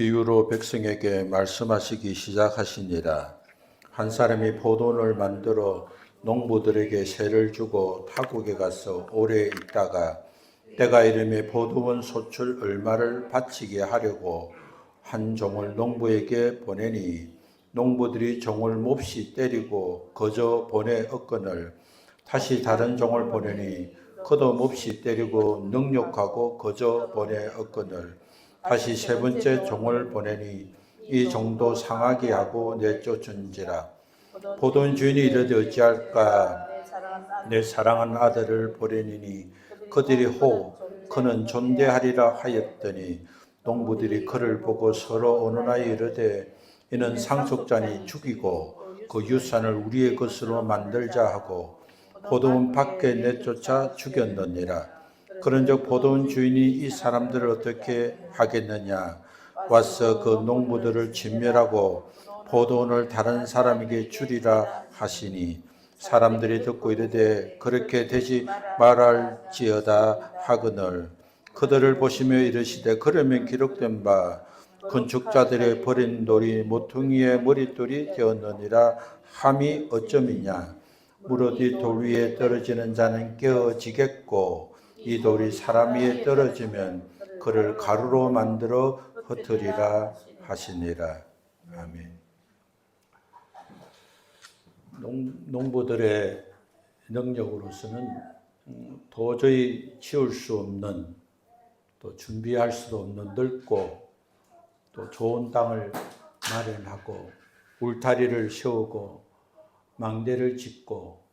비유로 백성에게 말씀하시기 시작하시니라. 한 사람이 포도원을 만들어 농부들에게 세를 주고 타국에 가서 오래 있다가 때가 이르매 포도원 소출 얼마를 바치게 하려고 한 종을 농부에게 보내니 농부들이 종을 몹시 때리고 거저 보내 얻거늘 다시 다른 종을 보내니 그도 몹시 때리고 능욕하고 거저 보내 얻거늘 다시 세 번째 종을 보내니 이 종도 상하게 하고 내쫓은지라. 포도원 주인이 이르되 어찌할까? 내 사랑하는 아들을 보내니니 그들이 그는 존대하리라 하였더니 농부들이 그를 보고 서로 언언하여 이르되 이는 상속자니 죽이고 그 유산을 우리의 것으로 만들자 하고 포도원 밖에 내쫓아 죽였느니라. 그런즉 포도원 주인이 이 사람들을 어떻게 하겠느냐? 와서 그 농부들을 진멸하고 포도원을 다른 사람에게 주리라 하시니 사람들이 듣고 이르되 그렇게 되지 말할지어다 하거늘 그들을 보시며 이르시되 그러면 기록된 바 건축자들의 버린 돌이 모퉁이의 머릿돌이 되었느니라 함이 어쩌미냐? 무릇이 돌 위에 떨어지는 자는 깨어지겠고 이 돌이 사람 위에 떨어지면 그를 가루로 만들어 흩으리라 하시니라. 아멘. 농부들의 능력으로서는 도저히 치울 수 없는, 또 준비할 수도 없는 넓고 또 좋은 땅을 마련하고 울타리를 세우고 망대를 짓고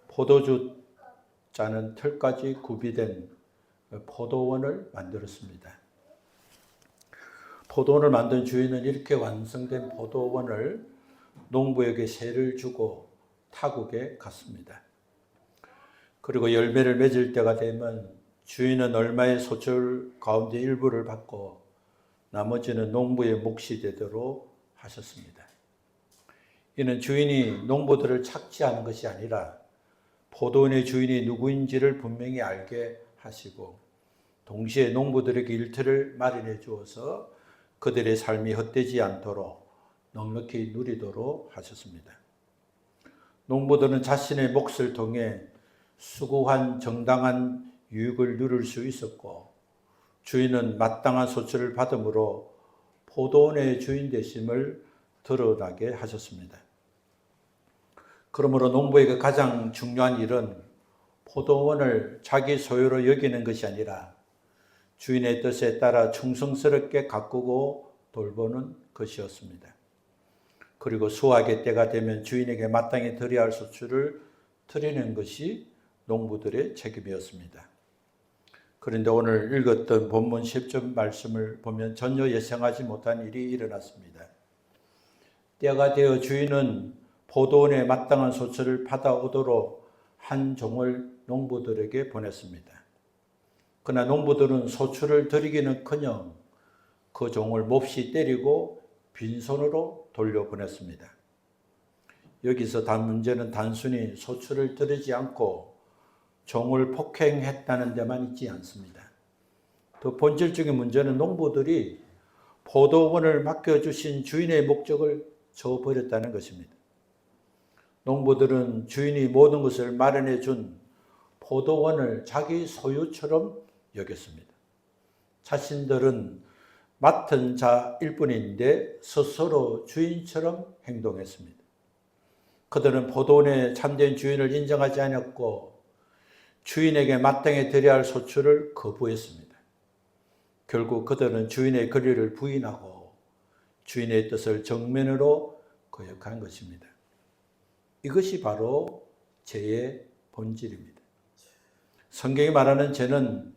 포도주 짜는 틀까지 구비된 포도원을 만들었습니다. 포도원을 만든 주인은 이렇게 완성된 포도원을 농부에게 세를 주고 타국에 갔습니다. 그리고 열매를 맺을 때가 되면 주인은 얼마의 소출 가운데 일부를 받고 나머지는 농부의 몫이 되도록 하셨습니다. 이는 주인이 농부들을 착취하는 것이 아니라 포도원의 주인이 누구인지를 분명히 알게 하시고 동시에 농부들에게 일터를 마련해 주어서 그들의 삶이 헛되지 않도록 넉넉히 누리도록 하셨습니다. 농부들은 자신의 몫을 통해 수고한 정당한 유익을 누릴 수 있었고 주인은 마땅한 소출을 받음으로 포도원의 주인 되심을 드러나게 하셨습니다. 그러므로 농부에게 가장 중요한 일은 포도원을 자기 소유로 여기는 것이 아니라 주인의 뜻에 따라 충성스럽게 가꾸고 돌보는 것이었습니다. 그리고 수확의 때가 되면 주인에게 마땅히 드려야 할 소출을 드리는 것이 농부들의 책임이었습니다. 그런데 오늘 읽었던 본문 10절 말씀을 보면 전혀 예상하지 못한 일이 일어났습니다. 때가 되어 주인은 포도원에 마땅한 소출을 받아오도록 한 종을 농부들에게 보냈습니다. 그러나 농부들은 소출을 드리기는커녕 그 종을 몹시 때리고 빈손으로 돌려보냈습니다. 여기서 문제는 단순히 소출을 드리지 않고 종을 폭행했다는 데만 있지 않습니다. 더 본질적인 문제는 농부들이 포도원을 맡겨주신 주인의 목적을 저버렸다는 것입니다. 농부들은 주인이 모든 것을 마련해 준 포도원을 자기 소유처럼 여겼습니다. 자신들은 맡은 자일 뿐인데 스스로 주인처럼 행동했습니다. 그들은 포도원의 참된 주인을 인정하지 않았고 주인에게 마땅히 드려야 할 소출을 거부했습니다. 결국 그들은 주인의 권리를 부인하고 주인의 뜻을 정면으로 거역한 것입니다. 이것이 바로 죄의 본질입니다. 성경이 말하는 죄는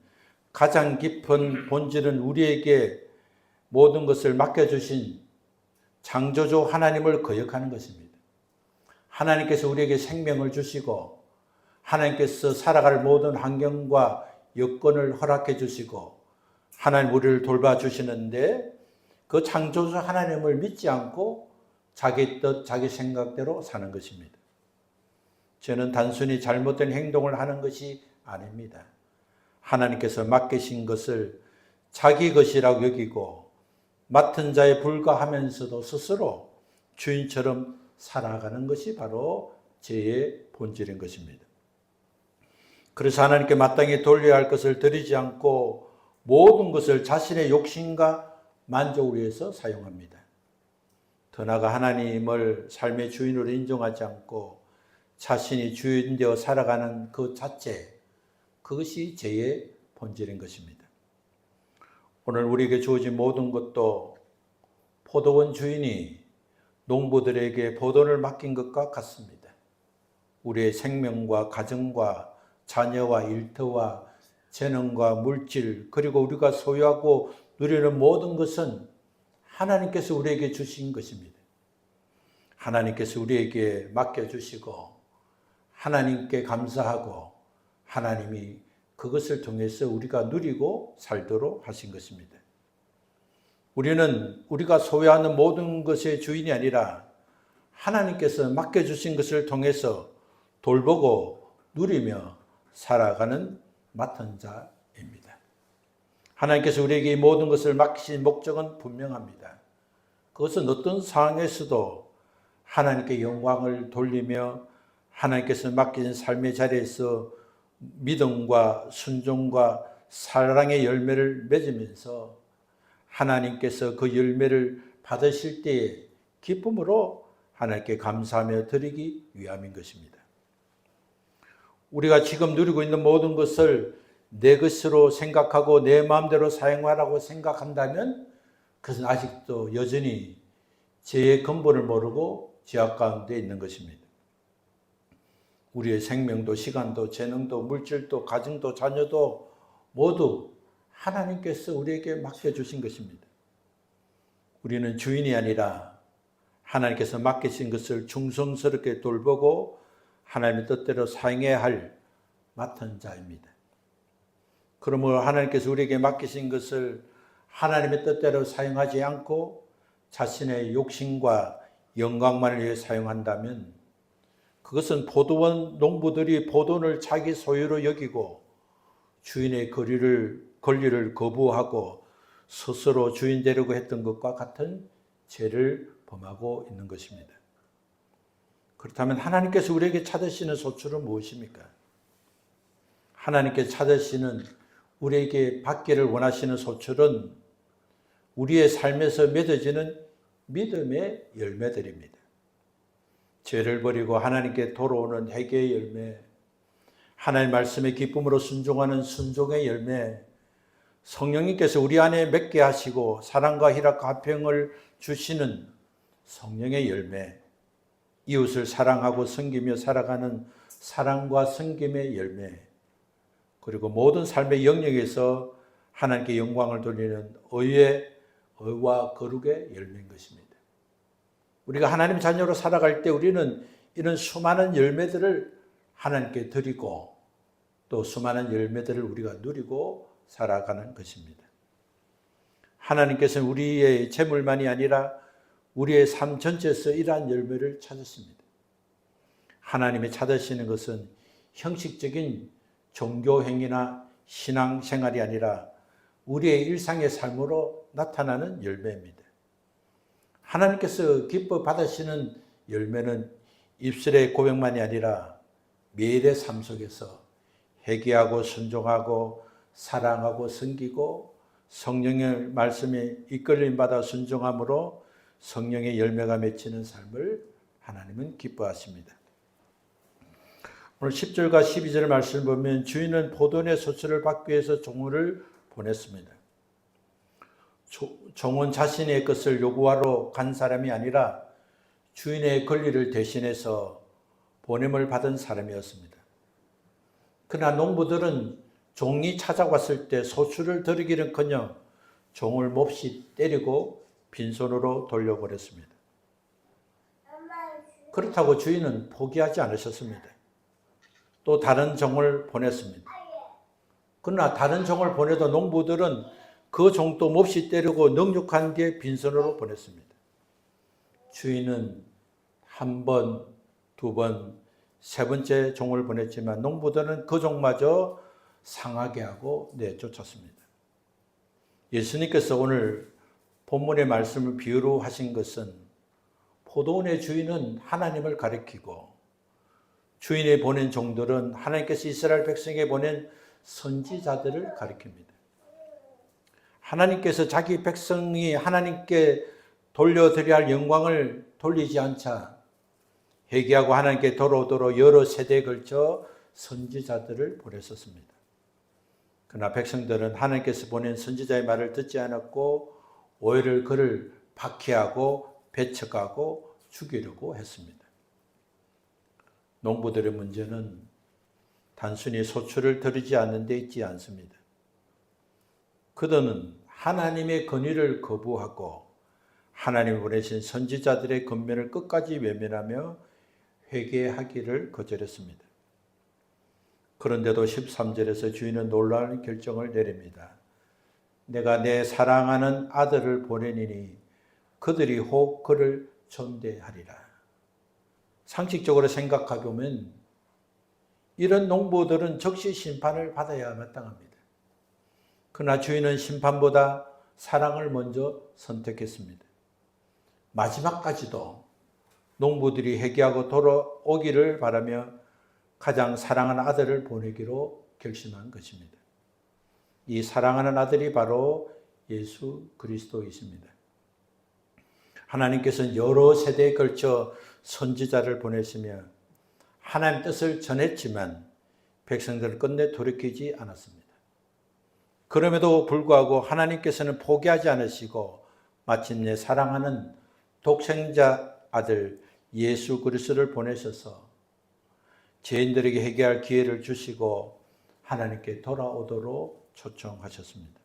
가장 깊은 본질은 우리에게 모든 것을 맡겨주신 창조주 하나님을 거역하는 것입니다. 하나님께서 우리에게 생명을 주시고 하나님께서 살아갈 모든 환경과 여건을 허락해 주시고 하나님 우리를 돌봐주시는데 그 창조주 하나님을 믿지 않고 자기 뜻, 자기 생각대로 사는 것입니다. 죄는 단순히 잘못된 행동을 하는 것이 아닙니다. 하나님께서 맡기신 것을 자기 것이라고 여기고 맡은 자에 불과하면서도 스스로 주인처럼 살아가는 것이 바로 죄의 본질인 것입니다. 그래서 하나님께 마땅히 돌려야 할 것을 드리지 않고 모든 것을 자신의 욕심과 만족을 위해서 사용합니다. 더 나아가 하나님을 삶의 주인으로 인정하지 않고 자신이 주인 되어 살아가는 그 자체, 그것이 죄의 본질인 것입니다. 오늘 우리에게 주어진 모든 것도 포도원 주인이 농부들에게 포도를 맡긴 것과 같습니다. 우리의 생명과 가정과 자녀와 일터와 재능과 물질, 그리고 우리가 소유하고 누리는 모든 것은 하나님께서 우리에게 주신 것입니다. 하나님께서 우리에게 맡겨주시고 하나님께 감사하고 하나님이 그것을 통해서 우리가 누리고 살도록 하신 것입니다. 우리는 우리가 소유하는 모든 것의 주인이 아니라 하나님께서 맡겨주신 것을 통해서 돌보고 누리며 살아가는 맡은 자입니다. 하나님께서 우리에게 이 모든 것을 맡기신 목적은 분명합니다. 그것은 어떤 상황에서도 하나님께 영광을 돌리며 하나님께서 맡기신 삶의 자리에서 믿음과 순종과 사랑의 열매를 맺으면서 하나님께서 그 열매를 받으실 때에 기쁨으로 하나님께 감사하며 드리기 위함인 것입니다. 우리가 지금 누리고 있는 모든 것을 내 것으로 생각하고 내 마음대로 사용하라고 생각한다면 그것은 아직도 여전히 죄의 근본을 모르고 죄악 가운데 있는 것입니다. 우리의 생명도 시간도 재능도 물질도 가정도 자녀도 모두 하나님께서 우리에게 맡겨주신 것입니다. 우리는 주인이 아니라 하나님께서 맡기신 것을 충성스럽게 돌보고 하나님의 뜻대로 사용해야 할 맡은 자입니다. 그러므로 하나님께서 우리에게 맡기신 것을 하나님의 뜻대로 사용하지 않고 자신의 욕심과 영광만을 위해 사용한다면 그것은 포도원 농부들이 포도원을 자기 소유로 여기고 주인의 권리를 거부하고 스스로 주인 되려고 했던 것과 같은 죄를 범하고 있는 것입니다. 그렇다면 하나님께서 우리에게 찾으시는 소출은 무엇입니까? 하나님께서 찾으시는 우리에게 받기를 원하시는 소출은 우리의 삶에서 맺어지는 믿음의 열매들입니다. 죄를 버리고 하나님께 돌아오는 회개의 열매, 하나님 말씀의 기쁨으로 순종하는 순종의 열매, 성령님께서 우리 안에 맺게 하시고 사랑과 희락과 화평을 주시는 성령의 열매, 이웃을 사랑하고 섬기며 살아가는 사랑과 섬김의 열매, 그리고 모든 삶의 영역에서 하나님께 영광을 돌리는 의와 거룩의 열매인 것입니다. 우리가 하나님의 자녀로 살아갈 때 우리는 이런 수많은 열매들을 하나님께 드리고 또 수많은 열매들을 우리가 누리고 살아가는 것입니다. 하나님께서는 우리의 재물만이 아니라 우리의 삶 전체에서 이러한 열매를 찾으십니다. 하나님이 찾으시는 것은 형식적인 종교 행위나 신앙 생활이 아니라 우리의 일상의 삶으로 나타나는 열매입니다. 하나님께서 기뻐 받으시는 열매는 입술의 고백만이 아니라 매일의 삶 속에서 회개하고 순종하고 사랑하고 섬기고 성령의 말씀에 이끌림 받아 순종함으로 성령의 열매가 맺히는 삶을 하나님은 기뻐하십니다. 오늘 10절과 12절 말씀을 보면 주인은 포도원의 소출을 받기 위해서 종을 보냈습니다. 종은 자신의 것을 요구하러 간 사람이 아니라 주인의 권리를 대신해서 보냄을 받은 사람이었습니다. 그러나 농부들은 종이 찾아왔을 때 소출을 드리기는커녕 종을 몹시 때리고 빈손으로 돌려보냈습니다. 그렇다고 주인은 포기하지 않으셨습니다. 또 다른 종을 보냈습니다. 그러나 다른 종을 보내도 농부들은 그 종도 몹시 때리고 능욕한 뒤에 빈손으로 보냈습니다. 주인은 한 번, 두 번, 세 번째 종을 보냈지만 농부들은 그 종마저 상하게 하고 내쫓았습니다. 예수님께서 오늘 본문의 말씀을 비유로 하신 것은 포도원의 주인은 하나님을 가리키고 주인이 보낸 종들은 하나님께서 이스라엘 백성에게 보낸 선지자들을 가리킵니다. 하나님께서 자기 백성이 하나님께 돌려드려야 할 영광을 돌리지 않자 회개하고 하나님께 돌아오도록 여러 세대에 걸쳐 선지자들을 보냈었습니다. 그러나 백성들은 하나님께서 보낸 선지자의 말을 듣지 않았고 오히려 그를 박해하고 배척하고 죽이려고 했습니다. 농부들의 문제는 단순히 소출을 드리지 않는 데 있지 않습니다. 그들은 하나님의 건의를 거부하고 하나님이 보내신 선지자들의 권면을 끝까지 외면하며 회개하기를 거절했습니다. 그런데도 13절에서 주인은 놀라운 결정을 내립니다. 내가 내 사랑하는 아들을 보내니니 그들이 혹 그를 존대하리라. 상식적으로 생각해 보면 이런 농부들은 즉시 심판을 받아야 마땅합니다. 그러나 주인은 심판보다 사랑을 먼저 선택했습니다. 마지막까지도 농부들이 회개하고 돌아오기를 바라며 가장 사랑하는 아들을 보내기로 결심한 것입니다. 이 사랑하는 아들이 바로 예수 그리스도이십니다. 하나님께서는 여러 세대에 걸쳐 선지자를 보내시며 하나님 뜻을 전했지만 백성들을 끝내 돌이키지 않았습니다. 그럼에도 불구하고 하나님께서는 포기하지 않으시고 마침내 사랑하는 독생자 아들 예수 그리스도를 보내셔서 죄인들에게 회개할 기회를 주시고 하나님께 돌아오도록 초청하셨습니다.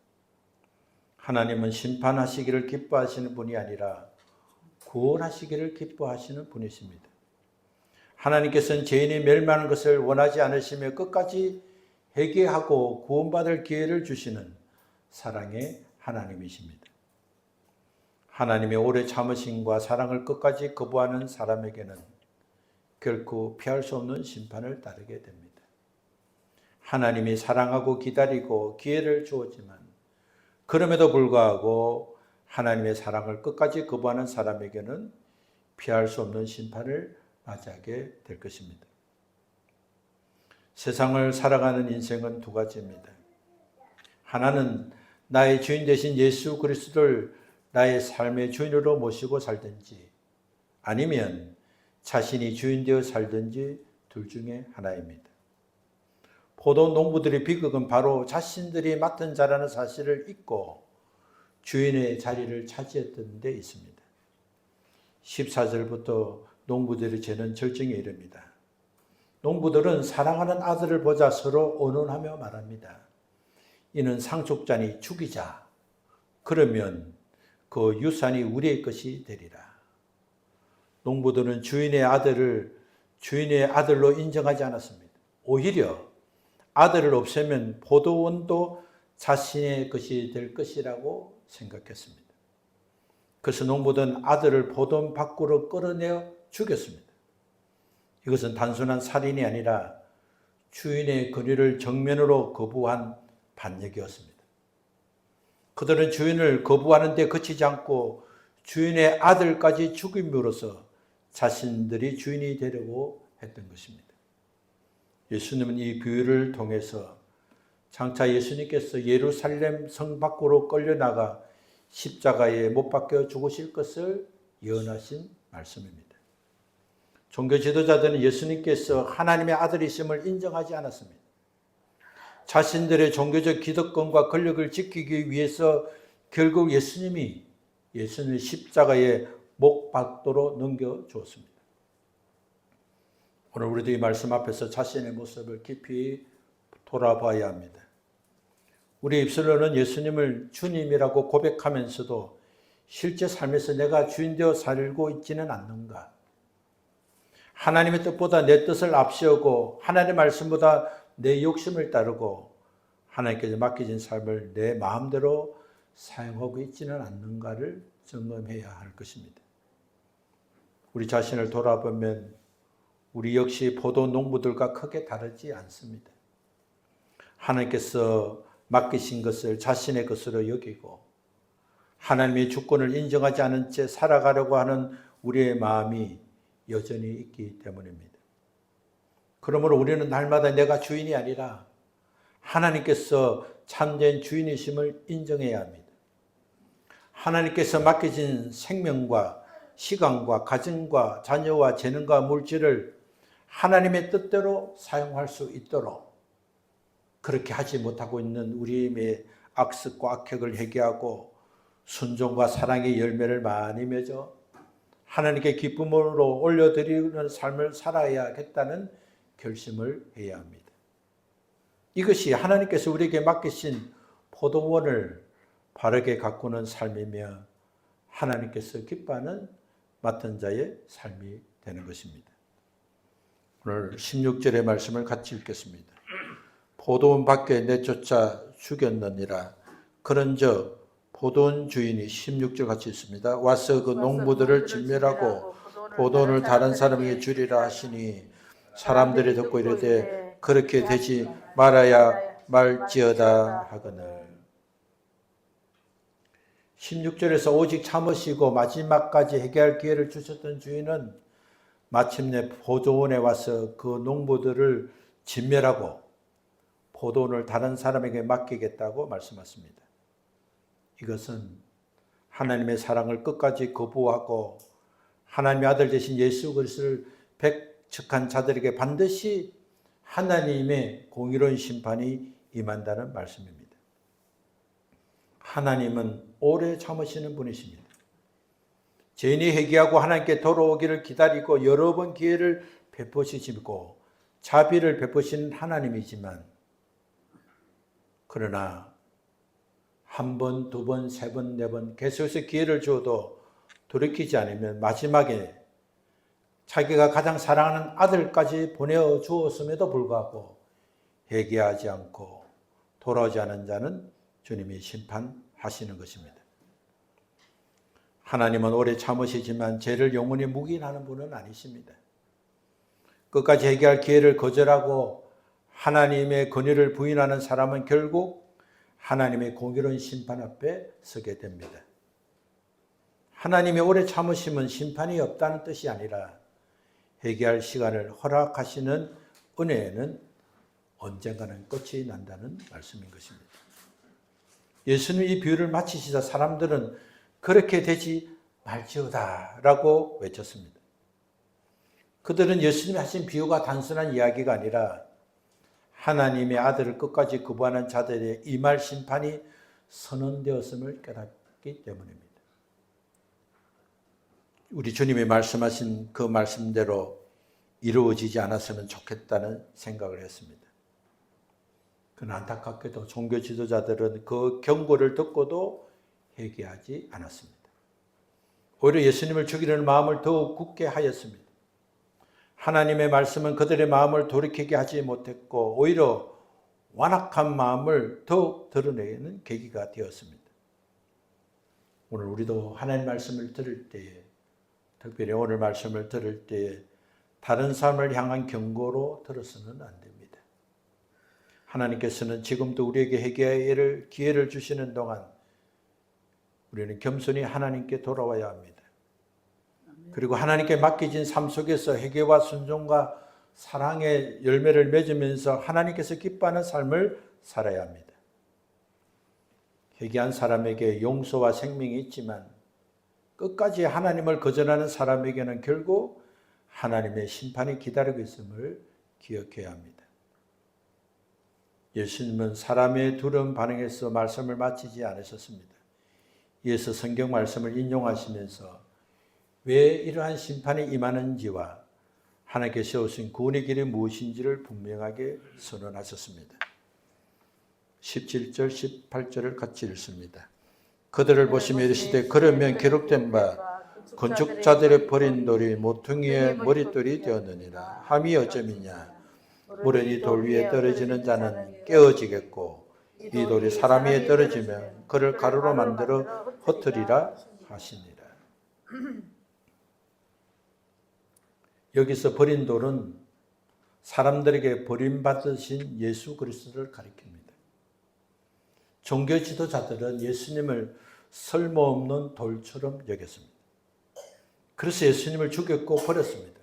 하나님은 심판하시기를 기뻐하시는 분이 아니라 구원하시기를 기뻐하시는 분이십니다. 하나님께서는 죄인이 멸망하는 것을 원하지 않으시며 끝까지 회개하고 구원받을 기회를 주시는 사랑의 하나님이십니다. 하나님의 오래 참으심과 사랑을 끝까지 거부하는 사람에게는 결코 피할 수 없는 심판을 따르게 됩니다. 하나님이 사랑하고 기다리고 기회를 주었지만 그럼에도 불구하고 하나님의 사랑을 끝까지 거부하는 사람에게는 피할 수 없는 심판을 맞이하게 될 것입니다. 세상을 살아가는 인생은 두 가지입니다. 하나는 나의 주인 되신 예수 그리스도를 나의 삶의 주인으로 모시고 살든지 아니면 자신이 주인 되어 살든지 둘 중에 하나입니다. 포도 농부들의 비극은 바로 자신들이 맡은 자라는 사실을 잊고 주인의 자리를 차지했던 데 있습니다. 14절부터 농부들의 죄는 절정에 이릅니다. 농부들은 사랑하는 아들을 보자 서로 언언하며 말합니다. 이는 상속자니 죽이자. 그러면 그 유산이 우리의 것이 되리라. 농부들은 주인의 아들을 주인의 아들로 인정하지 않았습니다. 오히려 아들을 없애면 포도원도 자신의 것이 될 것이라고 생각했습니다. 그래서 농부들은 아들을 포도원 밖으로 끌어내어 죽였습니다. 이것은 단순한 살인이 아니라 주인의 권위를 정면으로 거부한 반역이었습니다. 그들은 주인을 거부하는 데 그치지 않고 주인의 아들까지 죽임으로써 자신들이 주인이 되려고 했던 것입니다. 예수님은 이 비유를 통해서 장차 예수님께서 예루살렘 성 밖으로 끌려나가 십자가에 못 박혀 죽으실 것을 예언하신 말씀입니다. 종교 지도자들은 예수님께서 하나님의 아들이심을 인정하지 않았습니다. 자신들의 종교적 기득권과 권력을 지키기 위해서 결국 예수님을 십자가에 못 박도록 넘겨주었습니다. 오늘 우리도 이 말씀 앞에서 자신의 모습을 깊이 돌아봐야 합니다. 우리 입술로는 예수님을 주님이라고 고백하면서도 실제 삶에서 내가 주인 되어 살고 있지는 않는가? 하나님의 뜻보다 내 뜻을 앞세우고 하나님의 말씀보다 내 욕심을 따르고 하나님께서 맡겨진 삶을 내 마음대로 사용하고 있지는 않는가를 점검해야 할 것입니다. 우리 자신을 돌아보면 우리 역시 포도 농부들과 크게 다르지 않습니다. 하나님께서 맡기신 것을 자신의 것으로 여기고 하나님의 주권을 인정하지 않은 채 살아가려고 하는 우리의 마음이 여전히 있기 때문입니다. 그러므로 우리는 날마다 내가 주인이 아니라 하나님께서 참된 주인이심을 인정해야 합니다. 하나님께서 맡겨진 생명과 시간과 가정과 자녀와 재능과 물질을 하나님의 뜻대로 사용할 수 있도록 그렇게 하지 못하고 있는 우리의 악습과 악행을 회개하고 순종과 사랑의 열매를 많이 맺어 하나님께 기쁨으로 올려드리는 삶을 살아야겠다는 결심을 해야 합니다. 이것이 하나님께서 우리에게 맡기신 포도원을 바르게 가꾸는 삶이며 하나님께서 기뻐하는 맡은 자의 삶이 되는 것입니다. 오늘 16절의 말씀을 같이 읽겠습니다. 포도원 밖에 내쫓아 죽였느니라. 그런즉 포도원 주인이 16절 같이 있습니다. 와서 그 농부들을 진멸하고 포도원을 다른 사람에게 주리라 하시니 사람들이 듣고 이르되 그렇게 되지 말아야 말지어다 하거늘. 16절에서 오직 참으시고 마지막까지 회개할 기회를 주셨던 주인은 마침내 포도원에 와서 그 농부들을 진멸하고 포도원을 다른 사람에게 맡기겠다고 말씀하십니다. 이것은 하나님의 사랑을 끝까지 거부하고 하나님의 아들 되신 예수 그리스도를 배척한 자들에게 반드시 하나님의 공의로운 심판이 임한다는 말씀입니다. 하나님은 오래 참으시는 분이십니다. 죄인이 회개하고 하나님께 돌아오기를 기다리고 여러 번 기회를 베푸시고 자비를 베푸시는 하나님이지만 그러나 한 번, 두 번, 세 번, 네 번 계속해서 기회를 줘도 돌이키지 않으면 마지막에 자기가 가장 사랑하는 아들까지 보내주었음에도 불구하고 회개하지 않고 돌아오지 않은 자는 주님이 심판하시는 것입니다. 하나님은 오래 참으시지만 죄를 영원히 묵인하는 분은 아니십니다. 끝까지 회개할 기회를 거절하고 하나님의 권위를 부인하는 사람은 결국 하나님의 공의로운 심판 앞에 서게 됩니다. 하나님의 오래 참으심은 심판이 없다는 뜻이 아니라 회개할 시간을 허락하시는 은혜에는 언젠가는 끝이 난다는 말씀인 것입니다. 예수님이 이 비유를 마치시자 사람들은 그렇게 되지 말지어다 라고 외쳤습니다. 그들은 예수님이 하신 비유가 단순한 이야기가 아니라 하나님의 아들을 끝까지 거부하는 자들의 임할 심판이 선언되었음을 깨닫기 때문입니다. 우리 주님이 말씀하신 그 말씀대로 이루어지지 않았으면 좋겠다는 생각을 했습니다. 그러나 안타깝게도 종교 지도자들은 그 경고를 듣고도 회개하지 않았습니다. 오히려 예수님을 죽이려는 마음을 더욱 굳게 하였습니다. 하나님의 말씀은 그들의 마음을 돌이키게 하지 못했고 오히려 완악한 마음을 더욱 드러내는 계기가 되었습니다. 오늘 우리도 하나님 말씀을 들을 때에 특별히 오늘 말씀을 들을 때에 다른 사람을 향한 경고로 들어서는 안 됩니다. 하나님께서는 지금도 우리에게 회개할 기회를 주시는 동안 우리는 겸손히 하나님께 돌아와야 합니다. 그리고 하나님께 맡겨진 삶 속에서 회개와 순종과 사랑의 열매를 맺으면서 하나님께서 기뻐하는 삶을 살아야 합니다. 회개한 사람에게 용서와 생명이 있지만 끝까지 하나님을 거절하는 사람에게는 결국 하나님의 심판이 기다리고 있음을 기억해야 합니다. 예수님은 사람의 두려운 반응에서 말씀을 마치지 않으셨습니다. 이어서 성경 말씀을 인용하시면서 왜 이러한 심판이 임하는지와 하나님께 세우신 구원의 길이 무엇인지를 분명하게 선언하셨습니다. 17절, 18절을 같이 읽습니다. 그들을 보시며 이르시되 그러면 기록된 바 건축자들의 버린 돌이 모퉁이의 머릿돌이 되었느니라. 함이 어쩌미냐. 물은 이 돌 위에 떨어지는 자는 깨어지겠고 이 돌이 사람 위에 떨어지면 그를 가루로 만들어 흩으리라 하시니라. 여기서 버린 돌은 사람들에게 버림받으신 예수 그리스도를 가리킵니다. 종교 지도자들은 예수님을 쓸모없는 돌처럼 여겼습니다. 그래서 예수님을 죽였고 버렸습니다.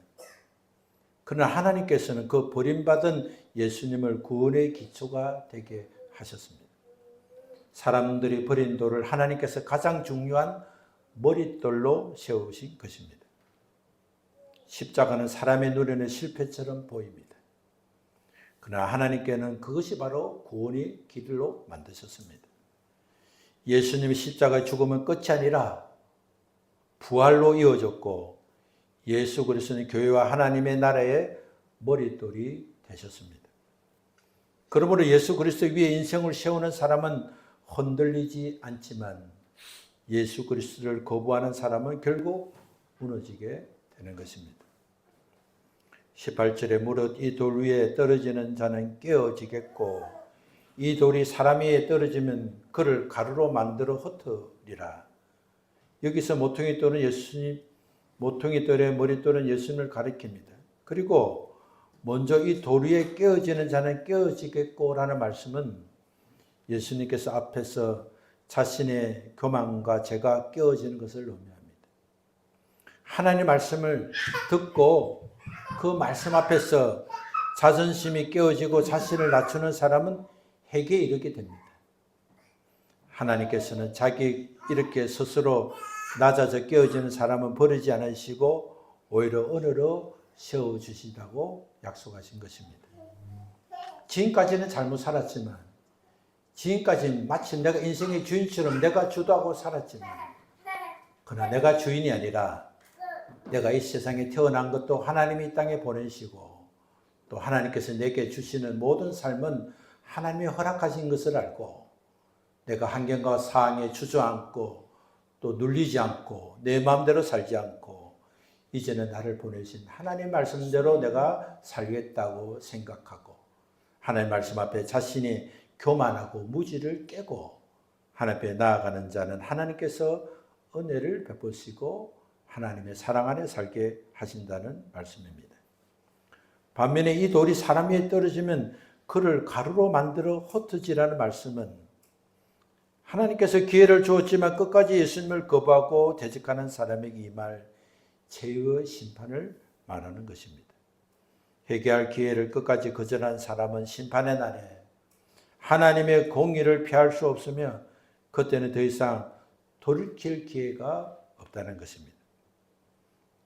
그러나 하나님께서는 그 버림받은 예수님을 구원의 기초가 되게 하셨습니다. 사람들이 버린 돌을 하나님께서 가장 중요한 머릿돌로 세우신 것입니다. 십자가는 사람의 눈에는 실패처럼 보입니다. 그러나 하나님께는 그것이 바로 구원의 길로 만드셨습니다. 예수님의 십자가의 죽음은 끝이 아니라 부활로 이어졌고 예수 그리스도는 교회와 하나님의 나라의 머릿돌이 되셨습니다. 그러므로 예수 그리스도 위에 인생을 세우는 사람은 흔들리지 않지만 예수 그리스도를 거부하는 사람은 결국 무너지게 되는 것입니다. 18절에 무릇 이 돌 위에 떨어지는 자는 깨어지겠고 이 돌이 사람 위에 떨어지면 그를 가루로 만들어 흩으리라. 여기서 모퉁이 돌은 예수님, 모퉁이 돌의 머릿돌은 예수님을 가리킵니다. 그리고 먼저 이 돌 위에 깨어지는 자는 깨어지겠고라는 말씀은 예수님께서 앞에서 자신의 교만과 죄가 깨어지는 것을 의미합니다. 하나님의 말씀을 듣고 그 말씀 앞에서 자존심이 깨어지고 자신을 낮추는 사람은 회개에 이르게 됩니다. 하나님께서는 자기 이렇게 스스로 낮아져 깨어지는 사람은 버리지 않으시고 오히려 은혜로 세워주신다고 약속하신 것입니다. 지금까지는 잘못 살았지만 지금까지 마치 내가 인생의 주인처럼 내가 주도하고 살았지만 그러나 내가 주인이 아니라 내가 이 세상에 태어난 것도 하나님이 이 땅에 보내시고 또 하나님께서 내게 주시는 모든 삶은 하나님이 허락하신 것을 알고 내가 환경과 상황에 주저앉고 또 눌리지 않고 내 마음대로 살지 않고 이제는 나를 보내신 하나님 말씀대로 내가 살겠다고 생각하고 하나님 말씀 앞에 자신이 교만하고 무지를 깨고 하나님 앞에 나아가는 자는 하나님께서 은혜를 베푸시고 하나님의 사랑 안에 살게 하신다는 말씀입니다. 반면에 이 돌이 사람 위에 떨어지면 그를 가루로 만들어 흩어지라는 말씀은 하나님께서 기회를 주었지만 끝까지 예수님을 거부하고 대적하는 사람에게 임할 죄의 심판을 말하는 것입니다. 회개할 기회를 끝까지 거절한 사람은 심판의 날에 하나님의 공의를 피할 수 없으며 그때는 더 이상 돌이킬 기회가 없다는 것입니다.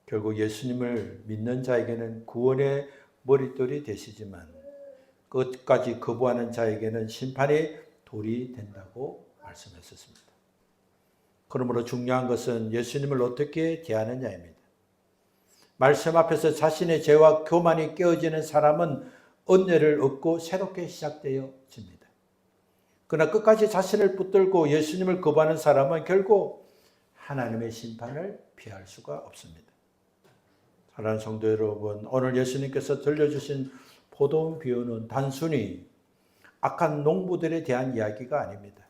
결국 예수님을 믿는 자에게는 구원의 머릿돌이 되시지만 끝까지 거부하는 자에게는 심판의 돌이 된다고 말씀하셨습니다. 그러므로 중요한 것은 예수님을 어떻게 대하느냐입니다. 말씀 앞에서 자신의 죄와 교만이 깨어지는 사람은 은혜를 얻고 새롭게 시작되어집니다. 그러나 끝까지 자신을 붙들고 예수님을 거부하는 사람은 결국 하나님의 심판을 피할 수가 없습니다. 사랑하는 성도 여러분, 오늘 예수님께서 들려주신 포도원 비유는 단순히 악한 농부들에 대한 이야기가 아닙니다.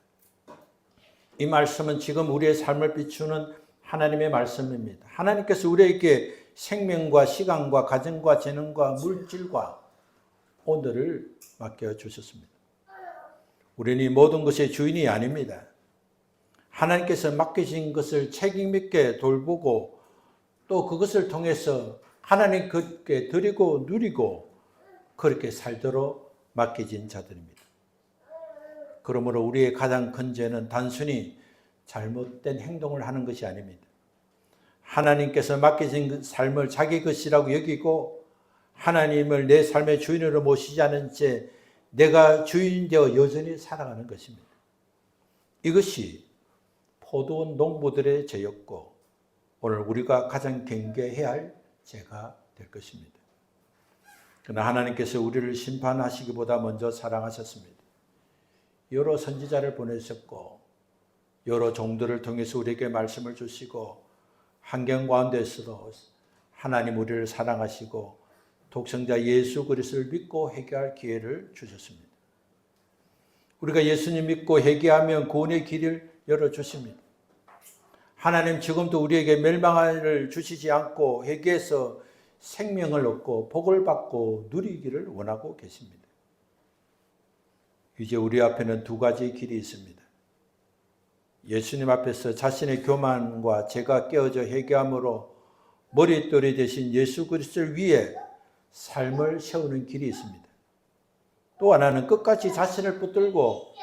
이 말씀은 지금 우리의 삶을 비추는 하나님의 말씀입니다. 하나님께서 우리에게 생명과 시간과 가정과 재능과 물질과 오늘을 맡겨주셨습니다. 우리는 이 모든 것의 주인이 아닙니다. 하나님께서 맡기신 것을 책임 있게 돌보고 또 그것을 통해서 하나님께 드리고 누리고 그렇게 살도록 맡겨진 자들입니다. 그러므로 우리의 가장 큰 죄는 단순히 잘못된 행동을 하는 것이 아닙니다. 하나님께서 맡겨진 삶을 자기 것이라고 여기고 하나님을 내 삶의 주인으로 모시지 않은 채 내가 주인 되어 여전히 살아가는 것입니다. 이것이 포도원 농부들의 죄였고 오늘 우리가 가장 경계해야 할 죄가 될 것입니다. 그러나 하나님께서 우리를 심판하시기보다 먼저 사랑하셨습니다. 여러 선지자를 보내셨고 여러 종들을 통해서 우리에게 말씀을 주시고 환경 가운데서도 하나님 우리를 사랑하시고 독생자 예수 그리스도를 믿고 회개할 기회를 주셨습니다. 우리가 예수님 믿고 회개하면 구원의 길을 열어주십니다. 하나님 지금도 우리에게 멸망을 주시지 않고 회개해서 생명을 얻고 복을 받고 누리기를 원하고 계십니다. 이제 우리 앞에는 두 가지 길이 있습니다. 예수님 앞에서 자신의 교만과 죄가 깨어져 회개함으로 머릿돌이 되신 예수 그리스도를 위해 삶을 세우는 길이 있습니다. 또 하나는 끝까지 자신을 붙들고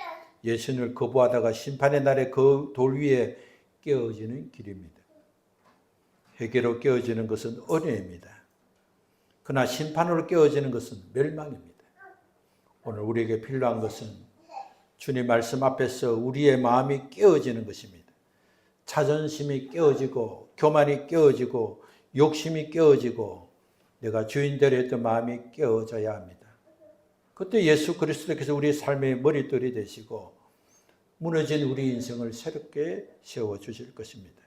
예수님을 거부하다가 심판의 날에 그 돌 위에 깨어지는 길입니다. 회개로 깨어지는 것은 은혜입니다. 그러나 심판으로 깨어지는 것은 멸망입니다. 오늘 우리에게 필요한 것은 주님 말씀 앞에서 우리의 마음이 깨어지는 것입니다. 자존심이 깨어지고 교만이 깨어지고 욕심이 깨어지고 내가 주인대로 했던 마음이 깨어져야 합니다. 그때 예수 그리스도께서 우리의 삶의 머릿돌이 되시고 무너진 우리 인생을 새롭게 세워주실 것입니다.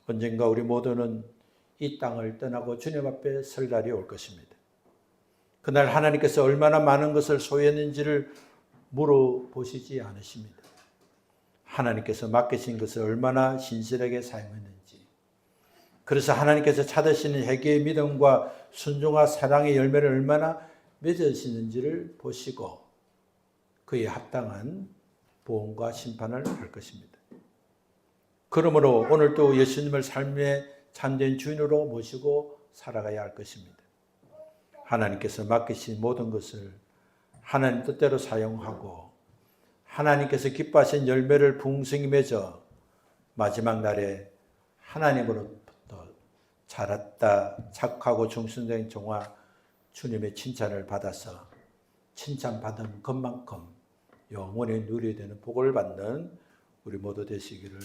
언젠가 우리 모두는 이 땅을 떠나고 주님 앞에 설 날이 올 것입니다. 그날 하나님께서 얼마나 많은 것을 소유했는지를 물어보시지 않으십니다. 하나님께서 맡기신 것을 얼마나 신실하게 사용했는지, 그래서 하나님께서 찾으시는 회개의 믿음과 순종과 사랑의 열매를 얼마나 맺으시는지를 보시고 그에 합당한 보응과 심판을 할 것입니다. 그러므로 오늘도 예수님을 삶의 참된 주인으로 모시고 살아가야 할 것입니다. 하나님께서 맡기신 모든 것을 하나님 뜻대로 사용하고 하나님께서 기뻐하신 열매를 풍성히 맺어 마지막 날에 하나님으로부터 잘했다 착하고忠心된 종아 주님의 칭찬을 받아서 칭찬받은 것만큼 영원히 누리게 되는 복을 받는 우리 모두 되시기를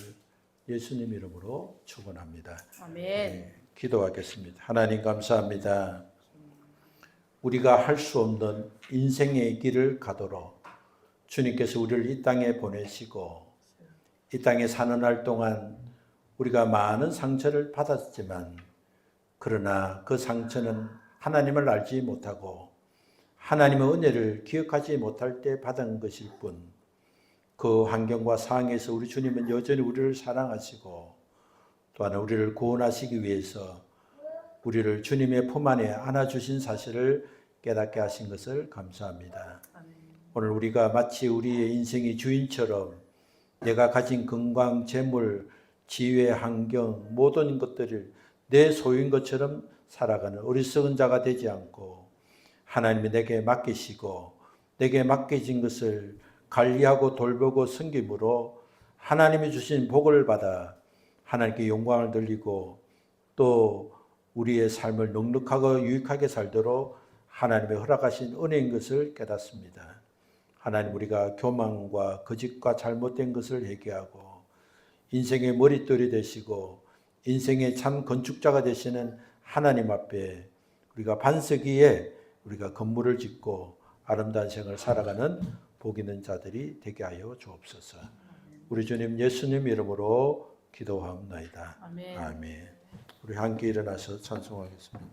예수님 이름으로 축원합니다. 아멘. 네, 기도하겠습니다. 하나님 감사합니다. 우리가 할 수 없는 인생의 길을 가도록 주님께서 우리를 이 땅에 보내시고 이 땅에 사는 날 동안 우리가 많은 상처를 받았지만 그러나 그 상처는 하나님을 알지 못하고 하나님의 은혜를 기억하지 못할 때 받은 것일 뿐, 그 환경과 상황에서 우리 주님은 여전히 우리를 사랑하시고 또한 우리를 구원하시기 위해서 우리를 주님의 품 안에 안아주신 사실을 깨닫게 하신 것을 감사합니다. 오늘 우리가 마치 우리의 인생의 주인처럼 내가 가진 건강, 재물, 지혜, 환경 모든 것들을 내 소유인 것처럼 살아가는 어리석은 자가 되지 않고 하나님이 내게 맡기시고 내게 맡겨진 것을 관리하고 돌보고 섬김으로 하나님이 주신 복을 받아 하나님께 영광을 돌리고 또 우리의 삶을 넉넉하고 유익하게 살도록 하나님의 허락하신 은혜인 것을 깨닫습니다. 하나님, 우리가 교만과 거짓과 잘못된 것을 회개하고 인생의 머릿돌이 되시고 인생의 참 건축자가 되시는 하나님 앞에 우리가 반석 위에 우리가 건물을 짓고 아름다운 생을 살아가는 복 있는 자들이 되게 하여 주옵소서. 우리 주님 예수님 이름으로 기도하옵나이다. 아멘. 우리 함께 일어나서 찬송하겠습니다.